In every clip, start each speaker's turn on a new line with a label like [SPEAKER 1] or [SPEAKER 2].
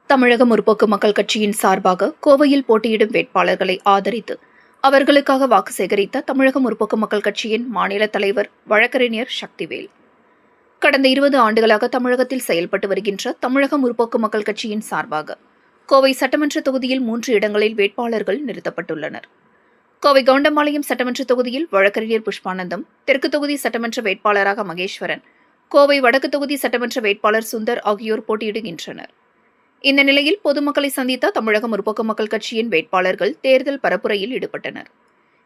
[SPEAKER 1] தமிழக முற்போக்கு மக்கள் கட்சியின் சார்பாக கோவையில் போட்டியிடும் வேட்பாளர்களை ஆதரித்து அவர்களுக்காக வாக்கு சேகரித்த தமிழக முற்போக்கு மக்கள் கட்சியின் மாநில தலைவர் வழக்கறிஞர் சக்திவேல். கடந்த 20 ஆண்டுகளாக தமிழகத்தில் செயல்பட்டு வருகின்ற தமிழக முற்போக்கு மக்கள் கட்சியின் சார்பாக கோவை சட்டமன்ற தொகுதியில் 3 இடங்களில் வேட்பாளர்கள் நிறுத்தப்பட்டுள்ளனர். கோவை கவுண்டம்பாளையம் சட்டமன்ற தொகுதியில் வழக்கறிஞர் புஷ்பானந்தம், தெற்கு தொகுதி சட்டமன்ற வேட்பாளராக மகேஸ்வரன், கோவை வடக்கு தொகுதி சட்டமன்ற வேட்பாளர் சுந்தர் ஆகியோர் போட்டியிடுகின்றனர். இந்த நிலையில் பொதுமக்களை சந்தித்த தமிழக முற்போக்கு மக்கள் கட்சியின் வேட்பாளர்கள் தேர்தல் பரப்புரையில் ஈடுபட்டனர்.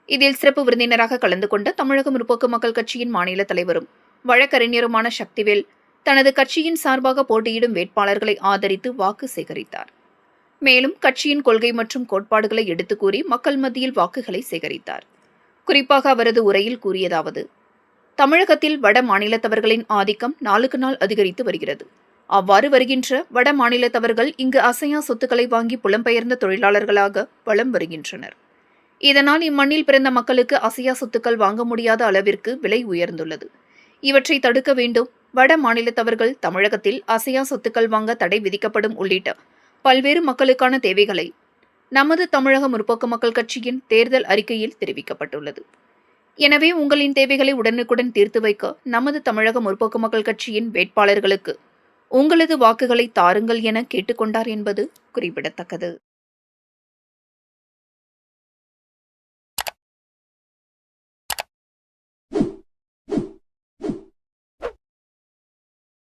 [SPEAKER 1] இதில் சிறப்பு விருந்தினராக கலந்து கொண்ட தமிழக முற்போக்கு மக்கள் கட்சியின் மாநில தலைவரும் வழக்கறிஞருமான சக்திவேல் தனது கட்சியின் சார்பாக போட்டியிடும் வேட்பாளர்களை ஆதரித்து வாக்கு சேகரித்தார். மேலும் கட்சியின் கொள்கை மற்றும் கோட்பாடுகளை எடுத்துக் கூறி மக்கள் மத்தியில் வாக்குகளை சேகரித்தார். குறிப்பாக அவரது உரையில் கூறியதாவது: தமிழகத்தில் வட மாநிலத்தவர்களின் ஆதிக்கம் நாளுக்கு நாள் அதிகரித்து வருகிறது. அவ்வாறு வருகின்ற வட மாநிலத்தவர்கள் இங்கு அசையா சொத்துக்களை வாங்கி புலம்பெயர்ந்த தொழிலாளர்களாக வலம் வருகின்றனர். இதனால் இம்மண்ணில் பிறந்த மக்களுக்கு அசையா சொத்துக்கள் வாங்க முடியாத அளவிற்கு விலை உயர்ந்துள்ளது. இவற்றை தடுக்க வேண்டும். வட மாநிலத்தவர்கள் தமிழகத்தில் அசையா சொத்துக்கள் வாங்க தடை விதிக்கப்படும் உள்ளிட்ட பல்வேறு மக்களுக்கான தேவைகளை நமது தமிழக முற்போக்கு மக்கள் கட்சியின் தேர்தல் அறிக்கையில் தெரிவிக்கப்பட்டுள்ளது. எனவே உங்களின் தேவைகளை உடனுக்குடன் தீர்த்து வைக்க நமது தமிழக முற்போக்கு மக்கள் கட்சியின் வேட்பாளர்களுக்கு உங்களது வாக்குகளை தாருங்கள் என கேட்டுக்கொண்டார் என்பது குறிப்பிடத்தக்கது.